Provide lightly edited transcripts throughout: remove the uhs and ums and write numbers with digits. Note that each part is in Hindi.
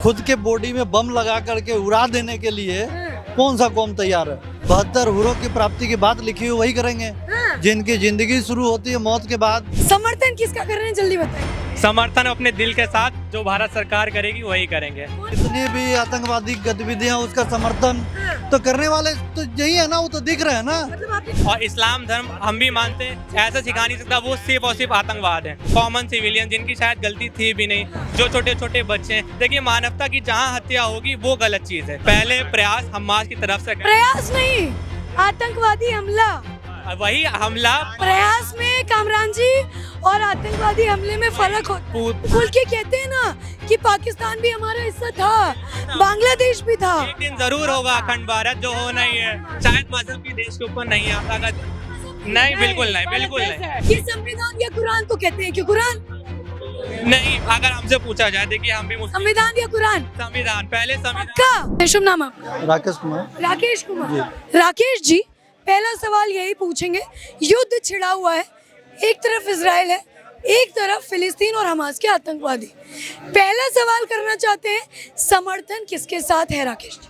खुद के बॉडी में बम लगा करके उड़ा देने के लिए कौन सा कौम तैयार है। 72 हुरों की प्राप्ति की बात लिखी हुई वही करेंगे जिनकी जिंदगी शुरू होती है मौत के बाद। समर्थन किसका कर रहे हैं जल्दी बताएं। समर्थन अपने दिल के साथ जो भारत सरकार करेगी वही करेंगे। जितनी भी आतंकवादी गतिविधियां उसका समर्थन तो करने वाले तो यही है ना, वो तो दिख रहे हैं ना। और इस्लाम धर्म हम भी मानते हैं, ऐसा सिखा नहीं सकता, वो सिर्फ और सिर्फ आतंकवाद है। कॉमन सिविलियन जिनकी शायद गलती थी भी नहीं, जो छोटे छोटे बच्चे हैं, देखिए मानवता की जहाँ हत्या होगी वो गलत चीज है। पहले प्रयास हमास की तरफ से प्रयास नहीं, आतंकवादी हमला। वही हमला। प्रयास में कामरान जी और आतंकवादी हमले में फर्क होता है। खुल के कहते हैं ना कि पाकिस्तान भी हमारा हिस्सा था, बांग्लादेश भी था। एक दिन जरूर होगा अखंड भारत, जो होना ही है। शायद मजहब की देश के ऊपर नहीं आता। नहीं, बिल्कुल नहीं, बिल्कुल नहीं। ये संविधान या कुरान को कहते हैं कि कुरान नहीं, अगर हमसे पूछा जाए, देखिए हम भी संविधान या कुरान, संविधान पहले संविधान। का शुभ नाम आपका? राकेश कुमार। राकेश कुमार। राकेश जी, पहला सवाल यही पूछेंगे, युद्ध छिड़ा हुआ है, एक तरफ इजराइल है, एक तरफ फिलिस्तीन और हमास के आतंकवादी। पहला सवाल करना चाहते हैं, समर्थन किसके साथ है राकेश जी?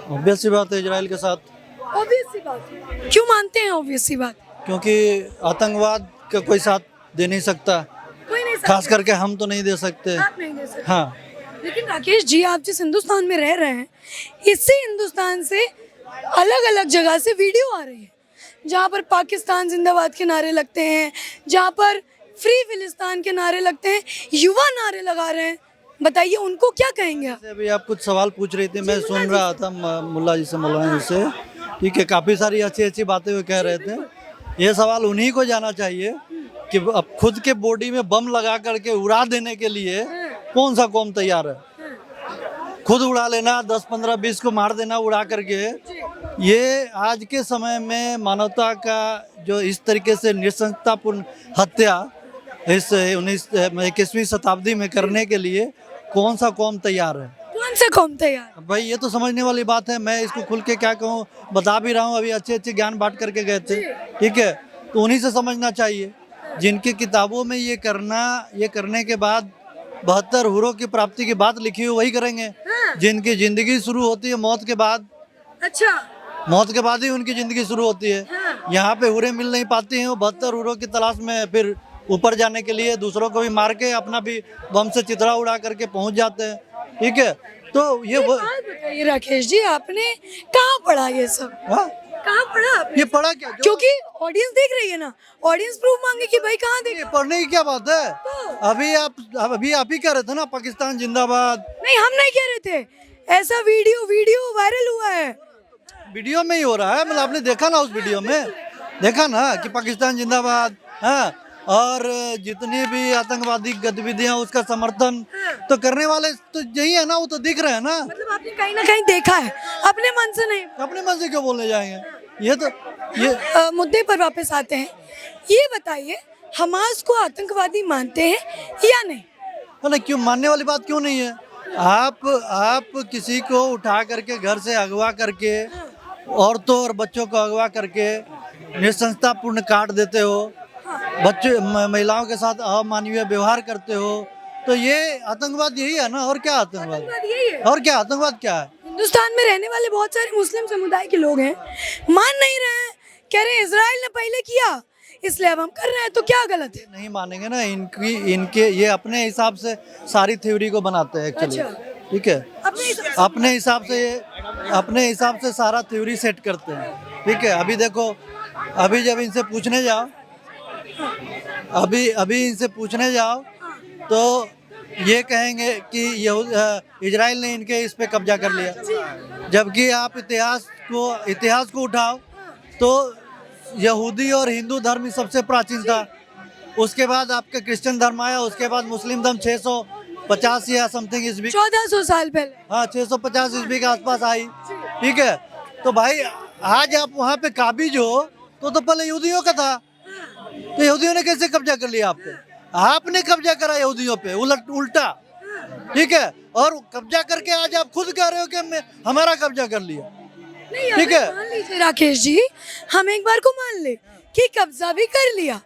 ऑब्वियस सी बात है, इजराइल के साथ। ऑब्वियस सी बात है। क्यों मानते हैं ऑब्वियस सी बात? क्योंकि आतंकवाद का कोई साथ दे नहीं सकता, कोई नहीं, खास करके हम तो नहीं दे सकते। आप नहीं दे सकते। हाँ, लेकिन राकेश जी, आप जिस हिंदुस्तान में रह रहे हैं, इससे हिंदुस्तान से अलग अलग जगह से वीडियो आ रही है जहाँ पर पाकिस्तान जिंदाबाद के नारे लगते हैं, जहाँ पर फ्री फिलिस्तीन के नारे लगते हैं, युवा नारे लगा रहे हैं। बताइए उनको क्या कहेंगे आप? अभी आप कुछ सवाल पूछ रही थी, मैं सुन रहा था मुल्ला जी से, मौलाना जी से। ठीक है, काफ़ी सारी अच्छी अच्छी बातें वो कह रहे थे। ये सवाल उन्हीं को जाना चाहिए कि अब खुद के बॉडी में बम लगा करके उड़ा देने के लिए कौन सा कौम तैयार है। खुद उड़ा लेना, 10, 15, 20 को मार देना उड़ा करके, ये आज के समय में मानवता का जो इस तरीके से नृशंसतापूर्ण हत्या इस 21वीं शताब्दी में करने के लिए कौन सा कौम तैयार है? कौन सा कौम तैयार? भाई ये तो समझने वाली बात है। मैं इसको खुल के क्या कहूँ, बता भी रहा हूँ, अभी अच्छे अच्छे ज्ञान बांट करके गए थे। ठीक है, तो उन्हीं से समझना चाहिए जिनकी किताबों में ये करने के बाद 72 हुरों की प्राप्ति की बात लिखी हुई वही करेंगे जिनकी जिंदगी शुरू होती है मौत के बाद। अच्छा, मौत के बाद ही उनकी जिंदगी शुरू होती है। यहाँ पे हुरें मिल नहीं पाती हैं, वो 72 हुरों की तलाश में फिर ऊपर जाने के लिए दूसरों को भी मार के अपना भी बम से चितरा उड़ा करके पहुंच जाते हैं। ठीक है, तो ये बात बताइए राकेश जी, आपने कहाँ पढ़ा ये सब? कहाँ पढ़ा आपने? ये पढ़ा क्या? क्योंकि ऑडियंस देख रही है ना, ऑडियंस प्रूफ मांगे कि भाई कहाँ देख। पढ़ने की क्या बात है? अभी आप ही कह रहे थे ना, पाकिस्तान जिंदाबाद। नहीं, हम नहीं कह रहे थे, ऐसा वीडियो वायरल हुआ है। वीडियो में ही हो रहा है, मतलब आपने देखा ना, उस वीडियो में देखा ना कि पाकिस्तान जिंदाबाद। हाँ, और जितनी भी आतंकवादी गतिविधियां उसका समर्थन तो करने वाले तो यही है ना, वो तो दिख रहे हैं ना। मतलब आपने कहीं ना कहीं देखा है, अपने मन से नहीं। अपने मन से क्यों बोलने जाएंगे? ये मुद्दे पर वापस आते हैं। ये बताइए, हमास को आतंकवादी मानते हैं या नहीं? नहीं, क्यों मानने वाली बात क्यों नहीं है? आप किसी को उठा करके घर से अगवा करके, औरतों और बच्चों को अगवा करके नृशंसतापूर्ण काट देते हो, महिलाओं के साथ अमानवीय व्यवहार करते हो, तो ये आतंकवाद यही है ना। और क्या आतंकवाद? और क्या आतंकवाद क्या है? हिंदुस्तान में रहने वाले बहुत सारे मुस्लिम समुदाय के लोग हैं, मान नहीं रहे हैं, कह रहे हैं इजराइल ने पहले किया इसलिए अब हम कर रहे हैं, तो क्या गलत है? नहीं मानेंगे ना, इनके ये अपने हिसाब से सारी थ्योरी को बनाते हैं एक्चुअली। अच्छा। ठीक है, अपने हिसाब से सारा थ्योरी सेट करते हैं। ठीक है, अभी देखो, अभी जब इनसे पूछने जाओ, अभी इनसे पूछने जाओ तो ये कहेंगे कि इजराइल ने इनके इस पे कब्जा कर लिया। जबकि आप इतिहास को उठाओ तो यहूदी और हिंदू धर्म सबसे प्राचीन था, उसके बाद आपका क्रिश्चियन धर्म आया, उसके बाद मुस्लिम धर्म 650 या समथिंग ईस्वी, 1400 साल पहले। हाँ, 650 ईस्वी के आसपास आई। ठीक है, तो भाई आज आप वहाँ पे काबिज हो तो पहले यहूदियों का था, तो यहूदियों ने कैसे कब्जा कर लिया आप पे? आपने कब्जा करा यहूदियों पे उल्टा। ठीक है, और कब्जा करके आज आप खुद कह रहे हो कि हमारा कब्जा कर लिया। ठीक है, मान लीजिए राकेश जी, हम एक बार को मान ले कि कब्जा भी कर लिया,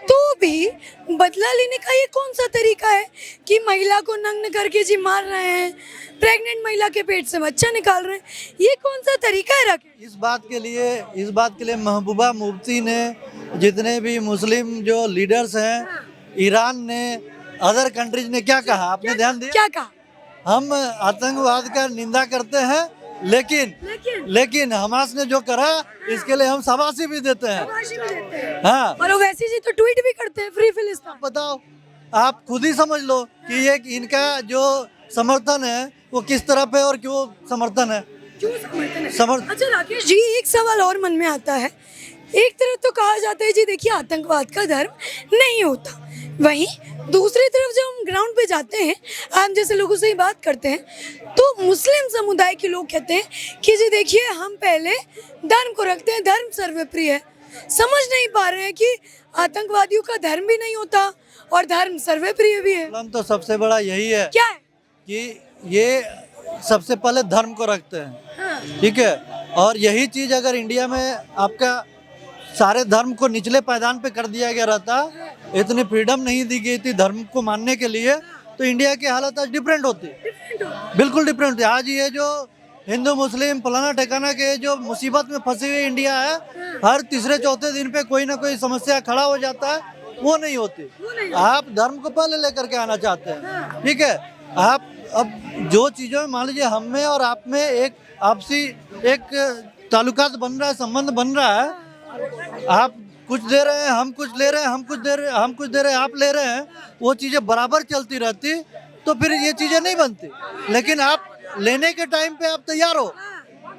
तो भी बदला लेने का ये कौन सा तरीका है कि महिला को नग्न करके जी मार रहे हैं, प्रेग्नेंट महिला के पेट से बच्चा निकाल रहे हैं, ये कौन सा तरीका है राकेश? इस बात के लिए महबूबा मुफ्ती ने, जितने भी मुस्लिम जो लीडर्स हैं, ईरान ने, अदर कंट्रीज ने क्या कहा, आपने ध्यान दिया? क्या कहा? हम आतंकवाद का निंदा करते हैं, लेकिन हमास ने जो करा इसके लिए हम शाबाशी भी देते हैं। शाबाशी भी देते हैं। हाँ, और ओवैसी जी तो ट्वीट भी करते हैं फ्री फिलिस्तीन। बताओ, आप खुद ही समझ लो कि ये इनका जो समर्थन है वो किस तरफ है और क्यों समर्थन है। क्यों समर्थन है? अच्छा राकेश जी, एक सवाल और मन में आता है। एक तरफ तो कहा जाता है जी देखिए आतंकवाद का धर्म नहीं होता, वहीं दूसरी तरफ जब हम ग्राउंड पे जाते हैं, आम जैसे लोगों से ही बात करते हैं, तो मुस्लिम समुदाय के लोग कहते हैं कि जी देखिए हम पहले धर्म को रखते हैं, धर्म सर्वप्रिय है। समझ नहीं पा रहे हैं कि आतंकवादियों का धर्म भी नहीं होता और धर्म सर्वप्रिय भी है। प्रॉब्लम तो सबसे बड़ा यही है क्या है? कि ये सबसे पहले धर्म को रखते हैं। हाँ। ठीक है, और यही चीज अगर इंडिया में आपका सारे धर्म को निचले पायदान पे कर दिया गया रहता, इतनी फ्रीडम नहीं दी गई थी धर्म को मानने के लिए, तो इंडिया की हालत आज डिफरेंट होती, बिल्कुल डिफरेंट होती। आज ये जो हिंदू मुस्लिम फलाना ठिकाना के जो मुसीबत में फंसी हुई इंडिया है, हर तीसरे चौथे दिन पे कोई ना कोई समस्या खड़ा हो जाता है, वो नहीं होती। आप धर्म को पहले लेकर के आना चाहते हैं, ठीक है। आप अब जो चीज़ों में मान लीजिए हम में और आप में एक आपसी एक ताल्लुकात बन रहा है, संबंध बन रहा है, आप कुछ दे रहे हैं, हम कुछ ले रहे हैं, हम कुछ दे रहे हैं, आप ले रहे हैं, वो चीज़ें बराबर चलती रहती तो फिर ये चीज़ें नहीं बनती। लेकिन आप लेने के टाइम पे आप तैयार हो,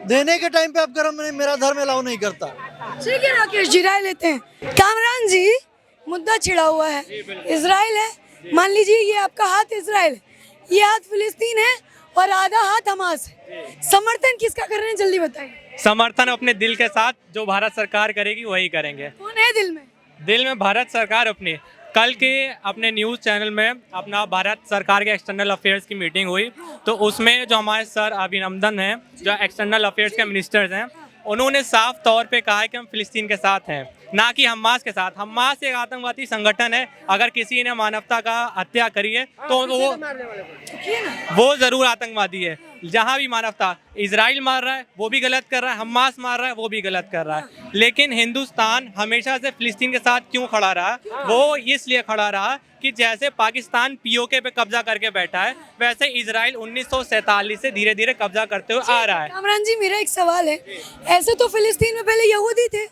देने के टाइम पे आप कर्म नहीं, मेरा धर्म अलाउ नहीं करता। ठीक है राकेश जी, राय लेते हैं। कामरान जी, मुद्दा छिड़ा हुआ है, इजराइल है, मान लीजिए ये आपका हाथ इजराइल है, ये हाथ फिलिस्तीन है और आधा हाथ हमास है, समर्थन किसका कर रहे हैं जल्दी बताइए। समर्थन अपने दिल के साथ जो भारत सरकार करेगी वही करेंगे। कौन है दिल में? दिल में भारत सरकार अपनी। कल के अपने न्यूज़ चैनल में अपना भारत सरकार के एक्सटर्नल अफेयर्स की मीटिंग हुई, तो उसमें जो हमारे सर अभिनंदन हैं, जो एक्सटर्नल अफेयर्स के मिनिस्टर्स हैं, उन्होंने साफ तौर पे कहा है कि हम फिलिस्तीन के साथ हैं, ना कि हमास के साथ। हमास एक आतंकवादी संगठन है, अगर किसी ने मानवता का हत्या करी है तो वो ज़रूर आतंकवादी है। जहाँ भी मानवता, इजराइल मार रहा है वो भी गलत कर रहा है, हमास मार रहा है वो भी गलत कर रहा है। लेकिन हिंदुस्तान हमेशा से फिलिस्तीन के साथ क्यों खड़ा रहा? वो इसलिए खड़ा रहा कि जैसे पाकिस्तान पीओके पे कब्जा करके बैठा है, वैसे इजराइल 1947 से धीरे धीरे कब्जा करते हुए आ रहा है। कामरान जी, मेरा एक सवाल है, ऐसे तो फिलिस्तीन में पहले यहूदी थे,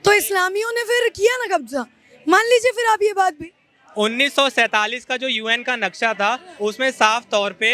तो इस्लामियों ने फिर किया ना कब्जा, मान लीजिए फिर आप ये बात भी। 1947 का जो यूएन का नक्शा था, उसमें साफ तौर पे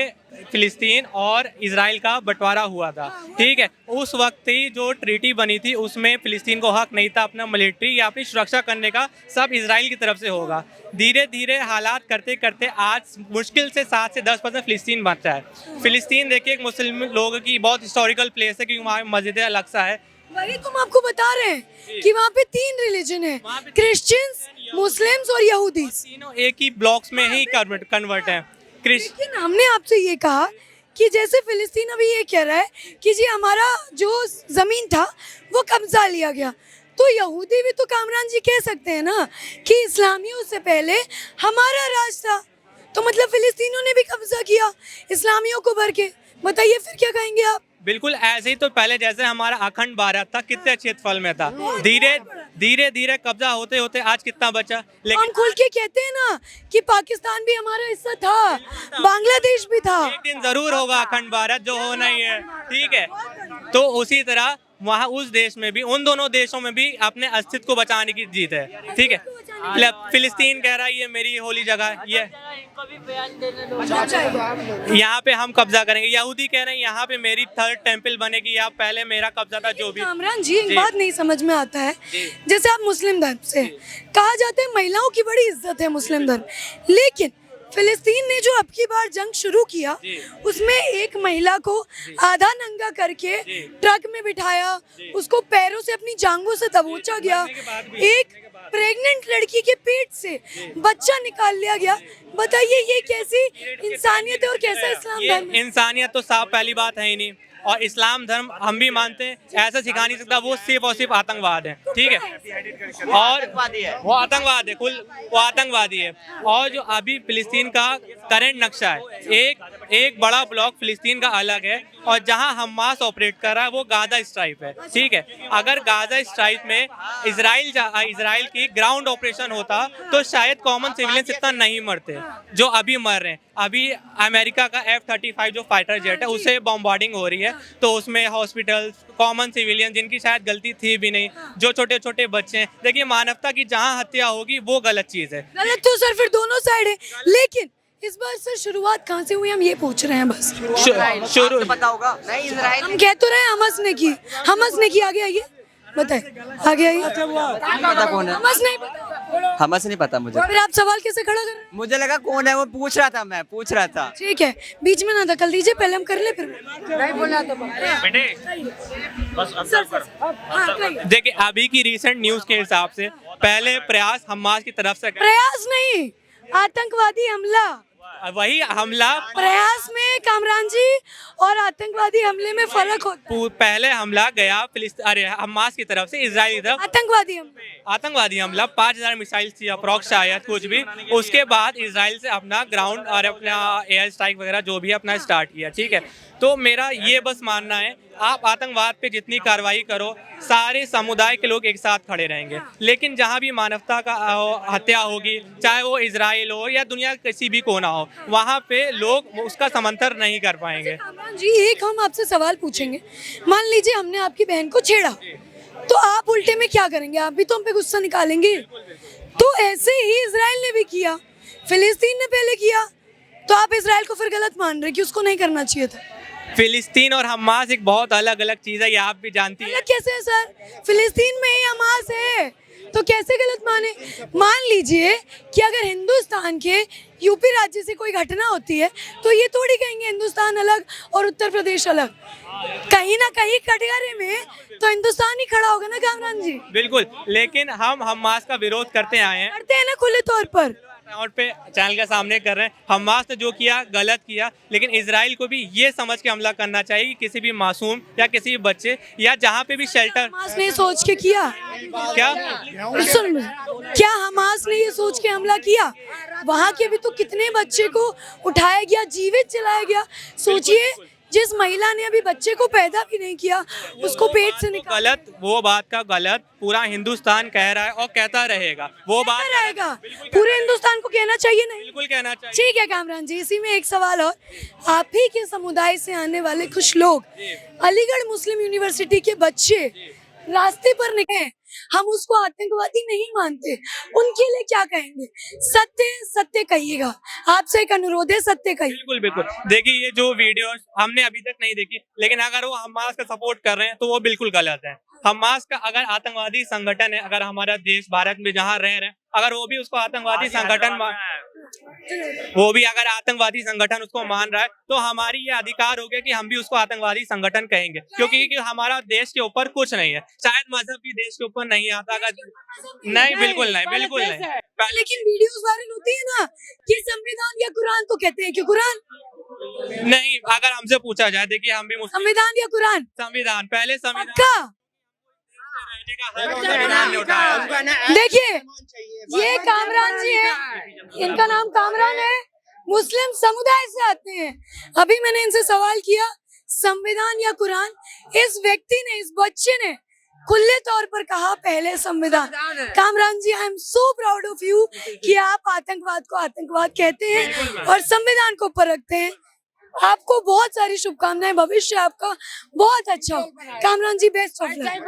फिलिस्तीन और इजराइल का बंटवारा हुआ था, ठीक है। उस वक्त ही जो ट्रीटी बनी थी उसमें फिलिस्तीन को हक नहीं था अपना मिलिट्री या अपनी सुरक्षा करने का, सब इजराइल की तरफ से होगा। धीरे धीरे हालात करते करते आज मुश्किल से 7 से 10% फिलिस्तीन बचा है। फिलिस्तीन देखिए एक मुस्लिम लोगों की बहुत हिस्टोरिकल प्लेस है, क्योंकि वहाँ मस्जिद अल-अक्सा है। वही तुम आपको बता रहे हैं कि वहाँ पे 3 रिलीजन है, क्रिश्चियंस, मुस्लिम्स और यहूदी, तीनों एक ही ब्लॉक्स में ही कन्वर्ट है। लेकिन हमने आपसे ये कहा कि जैसे फिलिस्तीन अभी ये कह रहा है कि जी हमारा जो जमीन था वो कब्जा लिया गया, तो यहूदी भी तो कामरान जी कह सकते हैं ना कि इस्लामियों से पहले हमारा राज था, तो मतलब फिलिस्तीनियों ने भी कब्जा किया इस्लामियों को भर के। बताइए फिर क्या कहेंगे आप? बिल्कुल ऐसे ही तो पहले जैसे हमारा अखंड भारत था, कितने क्षेत्रफल में था, धीरे धीरे कब्जा होते होते आज कितना बचा। लेकिन हम खुल के कहते हैं ना कि पाकिस्तान भी हमारा हिस्सा था, बांग्लादेश भी था, एक दिन जरूर होगा अखंड भारत, जो होना ही है, ठीक है। तो उसी तरह वहाँ उस देश में भी, उन दोनों देशों में भी अपने अस्तित्व को बचाने की जीत है, ठीक है। फिलिस्तीन कह रहा है ये मेरी होली जगह है, ये यहाँ पे हम कब्जा करेंगे। यहूदी कह रहे हैं यहाँ पे मेरी 3rd टेम्पल बनेगी, या पहले मेरा कब्जा था, जो भी। कामरान जी, एक बात नहीं समझ में आता है, जैसे आप मुस्लिम धर्म से, कहा जाता है महिलाओं की बड़ी इज्जत है मुस्लिम धर्म, लेकिन फिलिस्तीन ने जो अब की बार जंग शुरू किया उसमें एक महिला को आधा नंगा करके ट्रक में बिठाया, उसको पैरों से अपनी जांघों से दबोचा गया, एक प्रेग्नेंट लड़की के पेट से बच्चा निकाल लिया गया, बताइए ये कैसी इंसानियत है और कैसा इस्लाम ये धर्म है? इंसानियत तो साफ पहली बात है ही नहीं, और इस्लाम धर्म हम भी मानते हैं, ऐसा सिखा नहीं सकता, वो सिर्फ और सिर्फ आतंकवाद है, ठीक है, और वो आतंकवाद है, वो आतंकवादी है। और जो अभी फिलिस्तीन का करंट नक्शा है, एक बड़ा ब्लॉक फिलिस्तीन का अलग है, और जहां हमास ऑपरेट कर रहा है वो गाजा स्ट्राइप है, ठीक है। अगर गाजा स्ट्राइप में इजराइल की ग्राउंड ऑपरेशन होता तो शायद कॉमन सिविलियंस इतना नहीं मरते जो अभी मर रहे हैं। अभी अमेरिका का F-35 जो फाइटर जेट है उससे बॉम्बार्डिंग हो रही है, तो उसमें हॉस्पिटल्स, कॉमन सिविलियन जिनकी शायद गलती थी भी नहीं, जो छोटे छोटे बच्चे हैं। देखिए, मानवता की जहां हत्या होगी वो गलत चीज़ है। गलत तो सर फिर दोनों साइड है, लेकिन इस बार सर शुरुआत कहाँ से हुई हम ये पूछ रहे हैं बस। शुरू पता होगा नहीं इजराइल हम कह तो रहे हैं हमस ने की आगे आइए, बताइए आगे आइए। पता कौन है? हमस नहीं पता, हमस नहीं पता मुझे। फिर आप सवाल कैसे खड़ा कर रहे हैं? मुझे लगा कौन है, वो पूछ रहा था, मैं पूछ रहा था। ठीक है, बीच में ना धकल दीजिए, पहले हम कर ले फिर नहीं बोला तो देखिए, अभी की रिसेंट न्यूज के हिसाब से पहले प्रयास हमास की तरफ से प्रयास नहीं, आतंकवादी हमला। वही हमला, प्रयास में कामरान जी और आतंकवादी हमले में फर्क होता है। पहले हमला गया हमास की तरफ से इजराइल की तरफ, आतंकवादी हमला 5000 मिसाइल थी अप्रॉक्स, शायद कुछ भी। उसके बाद इजराइल से अपना ग्राउंड और अपना एयर स्ट्राइक वगैरह जो भी अपना स्टार्ट किया, ठीक है। तो मेरा ये बस मानना है, आप आतंकवाद पे जितनी कार्रवाई करो, सारे समुदाय के लोग एक साथ खड़े रहेंगे, लेकिन जहाँ भी मानवता का हत्या होगी, चाहे वो इजराइल हो या दुनिया किसी भी कोना हो, वहाँ पे लोग उसका समर्थन नहीं कर पाएंगे। कामरान जी, एक हम आपसे सवाल पूछेंगे। मान लीजिए हमने आपकी बहन को छेड़ा, तो आप उल्टे में क्या करेंगे? आप भी तो हम पे गुस्सा निकालेंगे। तो ऐसे ही इजराइल ने भी किया, फिलिस्तीन ने पहले किया, तो आप इजराइल को फिर गलत मान रहे कि उसको नहीं करना चाहिए था? फिलिस्तीन और हमास एक बहुत अलग अलग चीज़ है, ये आप भी जानती हैं। अलग कैसे है सर? फिलिस्तीन में ही हमास है, तो कैसे गलत माने? मान लीजिए कि अगर हिंदुस्तान के यूपी राज्य से कोई घटना होती है तो ये थोड़ी कहेंगे हिंदुस्तान अलग और उत्तर प्रदेश अलग। कहीं ना कहीं कटघरे में तो हिंदुस्तान ही खड़ा होगा ना कामरान जी? बिल्कुल, लेकिन हम हमास का विरोध करते आए हैं, करते हैं ना खुले तौर पर, और पे चैनल के सामने कर रहे हैं। हमास ने जो किया गलत किया, लेकिन इजराइल को भी ये समझ के हमला करना चाहिए कि किसी भी मासूम या किसी भी बच्चे या जहाँ पे भी शेल्टर। हमास ने सोच के किया क्या सुन, क्या हमास ने ये सोच के हमला किया? वहाँ के भी तो कितने बच्चे को उठाया गया, जीवित जलाया गया। सोचिए, जिस महिला ने अभी बच्चे को पैदा भी नहीं किया, उसको पेट से निकाल, गलत, वो बात का गलत पूरा हिंदुस्तान कह रहा है और कहता रहेगा, वो बात रहेगा। पूरे हिंदुस्तान को कहना चाहिए नहीं? बिल्कुल कहना चाहिए। ठीक है कामरान जी, इसी में एक सवाल और। आप ही के समुदाय से आने वाले कुछ लोग, अलीगढ़ मुस्लिम यूनिवर्सिटी के बच्चे रास्ते पर निकले, हम उसको आतंकवादी नहीं मानते, उनके लिए क्या कहेंगे? सत्य सत्य कहिएगा, आपसे एक अनुरोध है, सत्य कहिए। बिल्कुल बिल्कुल। देखिए, ये जो वीडियो हमने अभी तक नहीं देखी, लेकिन अगर वो हमास का सपोर्ट कर रहे हैं तो वो बिल्कुल गलत है। हमास का अगर आतंकवादी संगठन है, अगर हमारा देश भारत में जहाँ रह रहे हैं, अगर वो भी उसको आतंकवादी संगठन उसको मान रहा है, तो हमारी ये अधिकार हो गया कि हम भी उसको आतंकवादी संगठन कहेंगे, क्योंकि हमारा देश के ऊपर कुछ नहीं है। शायद मजहब भी देश के ऊपर नहीं आता, अगर नहीं, बिल्कुल नहीं। लेकिन वीडियोस वायरल होती है ना कि संविधान या कुरान, तो कहते हैं कि कुरान नहीं। अगर हमसे पूछा जाए, देखिए हम भी संविधान या कुरान, संविधान पहले, संविधान पक्का। देखिए, ये कामरान जी है, इनका नाम कामरान है, मुस्लिम समुदाय से आते हैं। अभी मैंने इनसे सवाल किया, संविधान या कुरान? इस व्यक्ति ने, इस बच्चे ने खुले तौर पर कहा पहले संविधान। Kamran ji, I am so proud of you कि आप आतंकवाद को आतंकवाद कहते हैं और संविधान को परखते हैं। आपको बहुत सारी शुभकामनाएं, भविष्य आपका बहुत अच्छा हो। कामरान जी, बेस्ट ऑफ लक।